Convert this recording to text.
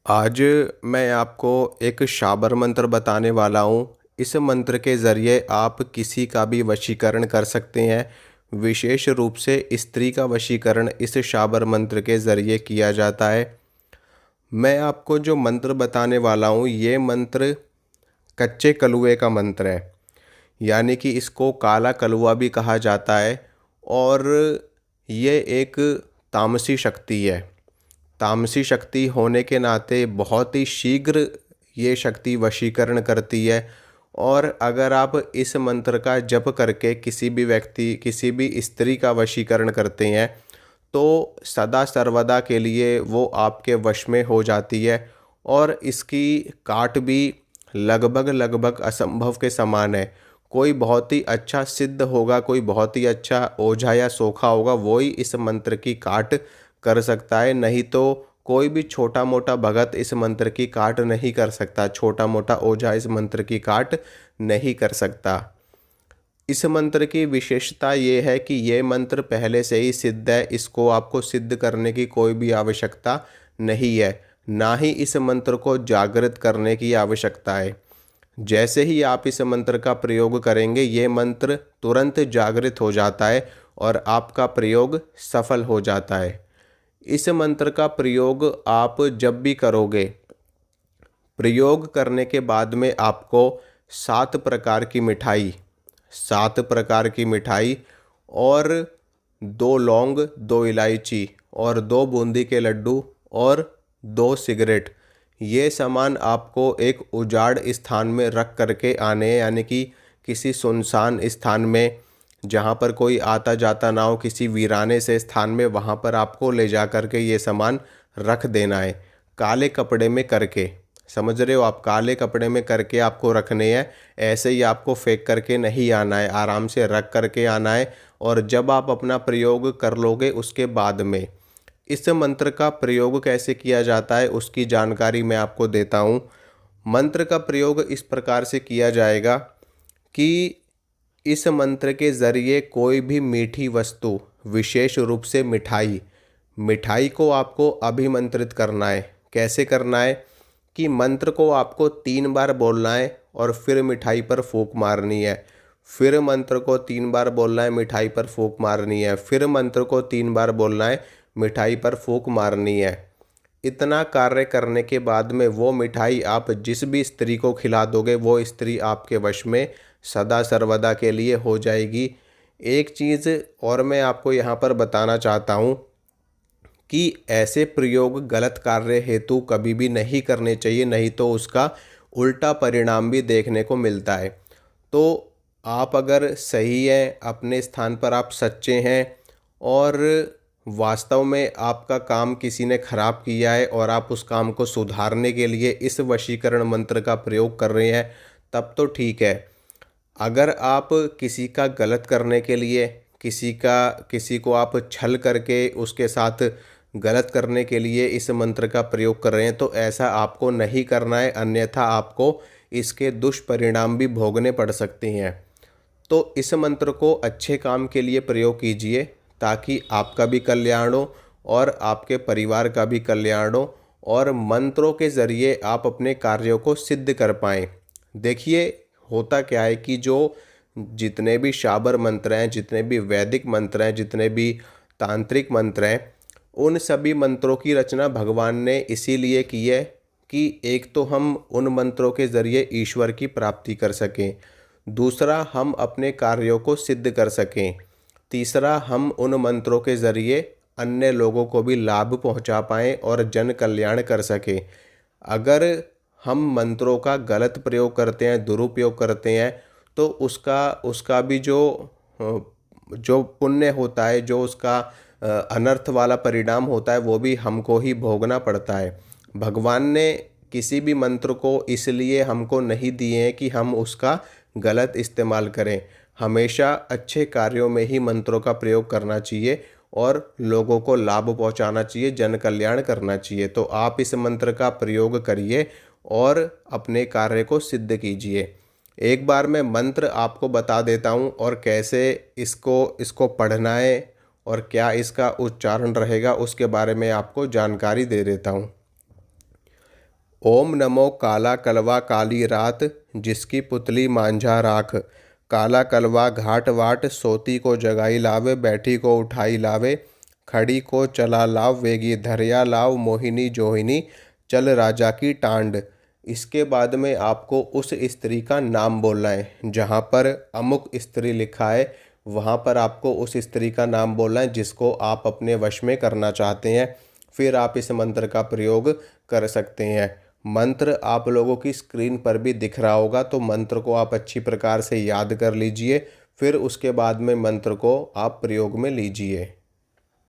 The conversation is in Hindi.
आज मैं आपको एक शाबर मंत्र बताने वाला हूँ। इस मंत्र के ज़रिए आप किसी का भी वशीकरण कर सकते हैं। विशेष रूप से स्त्री का वशीकरण इस शाबर मंत्र के ज़रिए किया जाता है। मैं आपको जो मंत्र बताने वाला हूँ, ये मंत्र कच्चे कलुए का मंत्र है। यानी कि इसको काला कलुआ भी कहा जाता है। और ये एक तामसी शक्ति है। तामसी शक्ति होने के नाते बहुत ही शीघ्र ये शक्ति वशीकरण करती है। और अगर आप इस मंत्र का जप करके किसी भी व्यक्ति, किसी भी स्त्री का वशीकरण करते हैं, तो सदा सर्वदा के लिए वो आपके वश में हो जाती है। और इसकी काट भी लगभग लगभग असंभव के समान है। कोई बहुत ही अच्छा सिद्ध होगा, कोई बहुत ही अच्छा ओझा या सोखा होगा, वो ही इस मंत्र की काट कर सकता है। नहीं तो कोई भी छोटा मोटा भगत इस मंत्र की काट नहीं कर सकता, छोटा मोटा ओझा इस मंत्र की काट नहीं कर सकता। इस मंत्र की विशेषता ये है कि ये मंत्र पहले से ही सिद्ध है। इसको आपको सिद्ध करने की कोई भी आवश्यकता नहीं है, ना ही इस मंत्र को जागृत करने की आवश्यकता है। जैसे ही आप इस मंत्र का प्रयोग करेंगे, ये मंत्र तुरंत जागृत हो जाता है और आपका प्रयोग सफल हो जाता है। इस मंत्र का प्रयोग आप जब भी करोगे, प्रयोग करने के बाद में आपको 7 प्रकार की मिठाई और 2 लौंग, 2 इलायची और 2 बूंदी के लड्डू और 2 सिगरेट, ये सामान आपको एक उजाड़ स्थान में रख करके आने हैं। यानी कि किसी सुनसान स्थान में, जहाँ पर कोई आता जाता ना हो, किसी वीराने से स्थान में, वहाँ पर आपको ले जा कर के ये सामान रख देना है। काले कपड़े में करके, समझ रहे हो आप, काले कपड़े में करके आपको रखने हैं। ऐसे ही आपको फेंक करके नहीं आना है, आराम से रख करके आना है। और जब आप अपना प्रयोग कर लोगे, उसके बाद में इस मंत्र का प्रयोग कैसे किया जाता है उसकी जानकारी मैं आपको देता हूँ। मंत्र का प्रयोग इस प्रकार से किया जाएगा कि इस मंत्र के ज़रिए कोई भी मीठी वस्तु, विशेष रूप से मिठाई, मिठाई को आपको अभिमंत्रित करना है। कैसे करना है कि मंत्र को आपको 3 बार बोलना है और फिर मिठाई पर फूंक मारनी है। फिर मंत्र को 3 बार बोलना है, मिठाई पर फूंक मारनी है। फिर मंत्र को 3 बार बोलना है, मिठाई पर फूंक मारनी है। इतना कार्य करने के बाद में वो मिठाई आप जिस भी स्त्री को खिला दोगे, वो स्त्री आपके वश में सदा सर्वदा के लिए हो जाएगी। एक चीज़ और मैं आपको यहाँ पर बताना चाहता हूँ कि ऐसे प्रयोग गलत कार्य हेतु कभी भी नहीं करने चाहिए, नहीं तो उसका उल्टा परिणाम भी देखने को मिलता है। तो आप अगर सही हैं, अपने स्थान पर आप सच्चे हैं और वास्तव में आपका काम किसी ने खराब किया है और आप उस काम को सुधारने के लिए इस वशीकरण मंत्र का प्रयोग कर रहे हैं, तब तो ठीक है। अगर आप किसी का गलत करने के लिए, किसी को आप छल करके उसके साथ गलत करने के लिए इस मंत्र का प्रयोग कर रहे हैं, तो ऐसा आपको नहीं करना है, अन्यथा आपको इसके दुष्परिणाम भी भोगने पड़ सकते हैं। तो इस मंत्र को अच्छे काम के लिए प्रयोग कीजिए, ताकि आपका भी कल्याण हो और आपके परिवार का भी कल्याण हो और मंत्रों के ज़रिए आप अपने कार्यों को सिद्ध कर पाएँ। देखिए, होता क्या है कि जो जितने भी शाबर मंत्र हैं, जितने भी वैदिक मंत्र हैं, जितने भी तांत्रिक मंत्र हैं, उन सभी मंत्रों की रचना भगवान ने इसीलिए की है कि एक तो हम उन मंत्रों के ज़रिए ईश्वर की प्राप्ति कर सकें, दूसरा हम अपने कार्यों को सिद्ध कर सकें, तीसरा हम उन मंत्रों के ज़रिए अन्य लोगों को भी लाभ पहुंचा पाएँ और जन कल्याण कर सकें। अगर हम मंत्रों का गलत प्रयोग करते हैं, दुरुपयोग करते हैं, तो उसका उसका भी जो पुण्य होता है, जो उसका अनर्थ वाला परिणाम होता है, वो भी हमको ही भोगना पड़ता है। भगवान ने किसी भी मंत्र को इसलिए हमको नहीं दिए हैं कि हम उसका गलत इस्तेमाल करें। हमेशा अच्छे कार्यों में ही मंत्रों का प्रयोग करना चाहिए और लोगों को लाभ पहुंचाना चाहिए, जन कल्याण करना चाहिए। तो आप इस मंत्र का प्रयोग करिए और अपने कार्य को सिद्ध कीजिए। एक बार मैं मंत्र आपको बता देता हूँ और कैसे इसको इसको पढ़ना है और क्या इसका उच्चारण रहेगा, उसके बारे में आपको जानकारी दे देता हूँ। ओम नमो काला कलवा काली रात, जिसकी पुतली मांझा राख। काला कलवा घाट वाट, सोती को जगाई लावे, बैठी को उठाई लावे। खड़ी को चला लाव, वेगी धरिया लाव, मोहिनी जोहिनी चल राजा की टांड। इसके बाद में आपको उस स्त्री का नाम बोलना है। जहाँ पर अमुक स्त्री लिखा है वहाँ पर आपको उस स्त्री का नाम बोलना है जिसको आप अपने वश में करना चाहते हैं। फिर आप इस मंत्र का प्रयोग कर सकते हैं। मंत्र आप लोगों की स्क्रीन पर भी दिख रहा होगा, तो मंत्र को आप अच्छी प्रकार से याद कर लीजिए। फिर उसके बाद में मंत्र को आप प्रयोग में लीजिए।